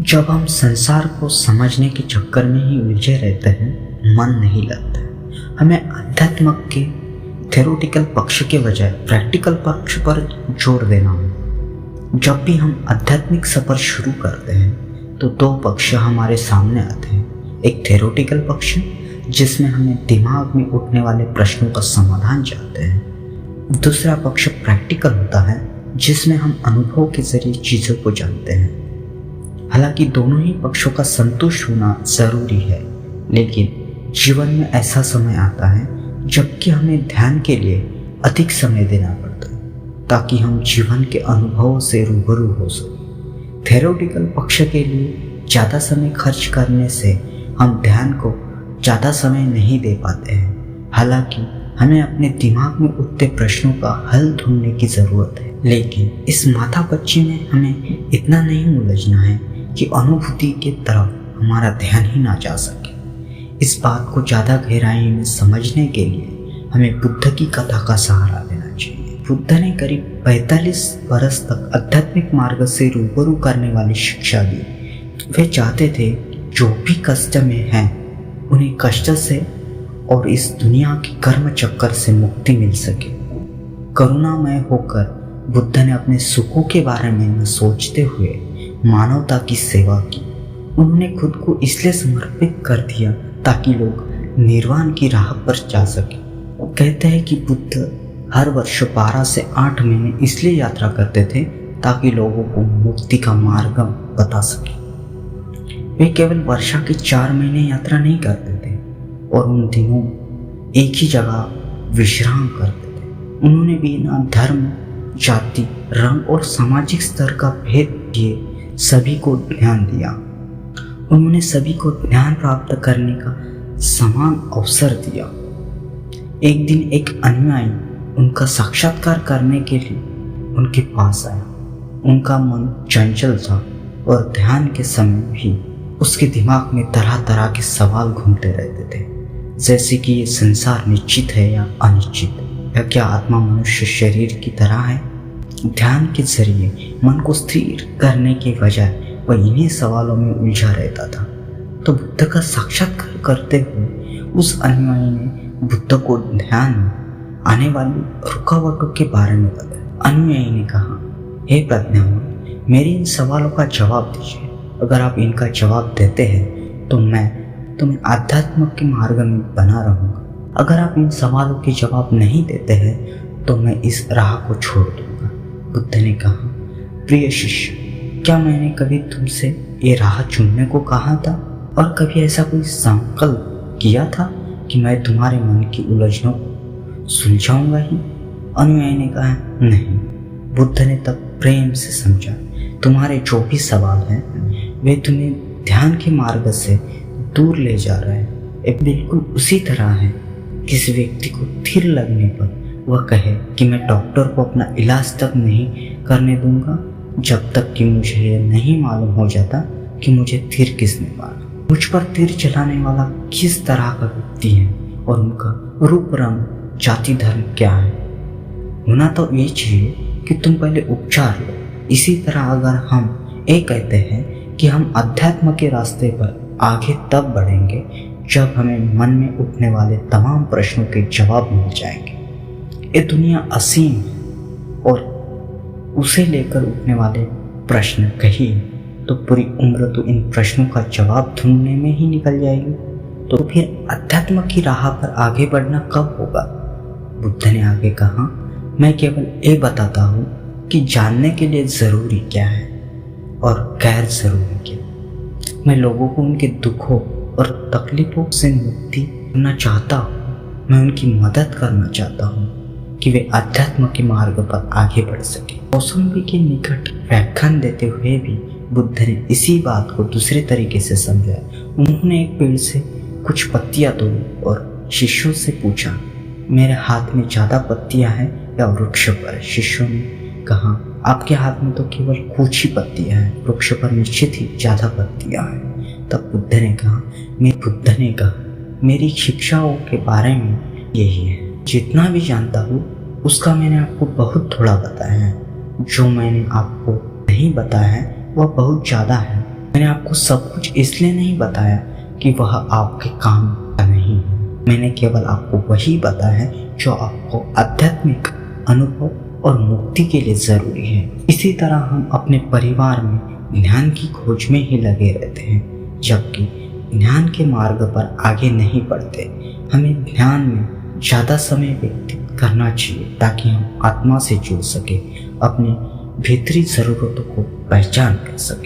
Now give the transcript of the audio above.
जब हम संसार को समझने के चक्कर में ही उलझे रहते हैं, मन नहीं लगता। हमें अध्यात्म के थ्योरेटिकल पक्ष के बजाय प्रैक्टिकल पक्ष पर जोर देना हो। जब भी हम आध्यात्मिक सफर शुरू करते हैं तो दो पक्ष हमारे सामने आते हैं। एक थ्योरेटिकल पक्ष जिसमें हमें दिमाग में उठने वाले प्रश्नों का समाधान चाहते हैं। दूसरा पक्ष प्रैक्टिकल होता है जिसमें हम अनुभव के जरिए चीज़ों को जानते हैं। हालांकि दोनों ही पक्षों का संतुष्ट होना जरूरी है, लेकिन जीवन में ऐसा समय आता है जबकि हमें ध्यान के लिए अधिक समय देना पड़ता है ताकि हम जीवन के अनुभवों से रूबरू हो सकें। थ्योरेटिकल पक्ष के लिए ज़्यादा समय खर्च करने से हम ध्यान को ज़्यादा समय नहीं दे पाते हैं। हालांकि हमें अपने दिमाग में उठते प्रश्नों का हल ढूंढने की ज़रूरत है, लेकिन इस माथापच्ची में हमें इतना नहीं उलझना है कि अनुभूति की तरफ हमारा ध्यान ही ना जा सके। इस बात को ज़्यादा गहराई में समझने के लिए हमें बुद्ध की कथा का सहारा लेना चाहिए। बुद्ध ने करीब 45 वर्ष तक आध्यात्मिक मार्ग से रूबरू करने वाली शिक्षा दी। वे चाहते थे जो भी कष्ट में हैं उन्हें कष्ट से और इस दुनिया के कर्म चक्कर से मुक्ति मिल सके। करुणामय होकर बुद्ध ने अपने सुखों के बारे में न सोचते हुए मानवता की सेवा की। उन्होंने खुद को इसलिए समर्पित कर दिया ताकि लोग निर्वाण की राह पर जा सके। कहते हैं कि बुद्ध हर वर्ष 12 से 8 महीने इसलिए यात्रा करते थे ताकि लोगों को मुक्ति का मार्ग बता सके। वे केवल वर्षा के 4 महीने यात्रा नहीं करते थे और उन दिनों एक ही जगह विश्राम करते थे। उन्होंने बिना धर्म, जाति, रंग और सामाजिक स्तर का भेद किए सभी को ध्यान दिया। उन्होंने सभी को ध्यान प्राप्त करने का समान अवसर दिया। एक दिन एक अनुयायी उनका साक्षात्कार करने के लिए उनके पास आया। उनका मन चंचल था और ध्यान के समय भी उसके दिमाग में तरह तरह के सवाल घूमते रहते थे, जैसे कि ये संसार निश्चित है या अनिश्चित, या क्या आत्मा मनुष्य शरीर की तरह है। ध्यान के जरिए मन को स्थिर करने के बजाय वह इन्हीं सवालों में उलझा रहता था। तो बुद्ध का साक्षात्कार करते हुए उस अनुयायी ने बुद्ध को ध्यान में आने वाली रुकावटों के बारे में बताया। अनुयायी ने कहा, हे प्रज्ञावान, मेरे इन सवालों का जवाब दीजिए। अगर आप इनका जवाब देते हैं तो मैं तुम्हें आध्यात्म के मार्ग में बना रहूँगा। अगर आप इन सवालों के जवाब नहीं देते हैं तो मैं इस राह को छोड़ दूंगा। बुद्ध ने कहा, प्रिय शिष्य, क्या मैंने कभी तुमसे ये राह चुनने को कहा था और कभी ऐसा कोई संकल्प किया था कि मैं तुम्हारे मन की उलझनों को सुलझाऊंगा ही? अनुयायी ने कहा, नहीं। बुद्ध ने तब प्रेम से समझा, तुम्हारे जो भी सवाल हैं वे तुम्हें ध्यान के मार्ग से दूर ले जा रहे हैं। ये बिल्कुल उसी तरह है किसी व्यक्ति को थिर लगने पर वह कहे कि मैं डॉक्टर को अपना इलाज तक नहीं करने दूंगा जब तक कि मुझे यह नहीं मालूम हो जाता कि मुझे तीर किसने मारा, मुझ पर तीर चलाने वाला किस तरह का व्यक्ति है और उनका रूप, रंग, जाति, धर्म क्या है। होना तो ये चाहिए कि तुम पहले उपचार लो। इसी तरह अगर हम ये कहते हैं कि हम अध्यात्म के रास्ते पर आगे तब बढ़ेंगे जब हमें मन में उठने वाले तमाम प्रश्नों के जवाब मिल जाएंगे। ये दुनिया असीम है और उसे लेकर उठने वाले प्रश्न कही तो पूरी उम्र तो इन प्रश्नों का जवाब ढूंढने में ही निकल जाएगी। तो फिर अध्यात्म की राह पर आगे बढ़ना कब होगा? बुद्ध ने आगे कहा, मैं केवल ये बताता हूँ कि जानने के लिए ज़रूरी क्या है और गैर ज़रूरी क्या। मैं लोगों को उनके दुखों और तकलीफ़ों से मुक्ति करना चाहता हूँ। मैं उनकी मदद करना चाहता हूँ कि वे अध्यात्म के मार्ग पर आगे बढ़ सके। कौसुंबी के निकट व्याख्यान देते हुए भी बुद्ध ने इसी बात को दूसरे तरीके से समझा। उन्होंने एक पेड़ से कुछ पत्तियां तोड़ी और शिष्यों से पूछा, मेरे हाथ में ज़्यादा पत्तियां हैं या वृक्ष पर? शिष्यों ने कहा, आपके हाथ में तो केवल कुछ ही पत्तियां हैं, वृक्ष पर निश्चित ही ज़्यादा पत्तियां हैं। तब बुद्ध ने कहा, मेरी शिक्षाओं के बारे में यही है। जितना भी जानता हूँ उसका मैंने आपको बहुत थोड़ा बताया है। जो मैंने आपको नहीं बताया है वह बहुत ज़्यादा है। मैंने आपको आपको सब कुछ इसलिए नहीं बताया कि वह आपके काम का नहीं है। मैंने केवल आपको वही बताया है जो आपको आध्यात्मिक अनुभव और मुक्ति के लिए ज़रूरी है। इसी तरह हम अपने परिवार में ज्ञान की खोज में ही लगे रहते हैं, जबकि ज्ञान के मार्ग पर आगे नहीं बढ़ते। हमें ध्यान में ज़्यादा समय व्यतीत करना चाहिए ताकि हम आत्मा से जुड़ सके, अपने भीतरी ज़रूरतों को पहचान कर सके।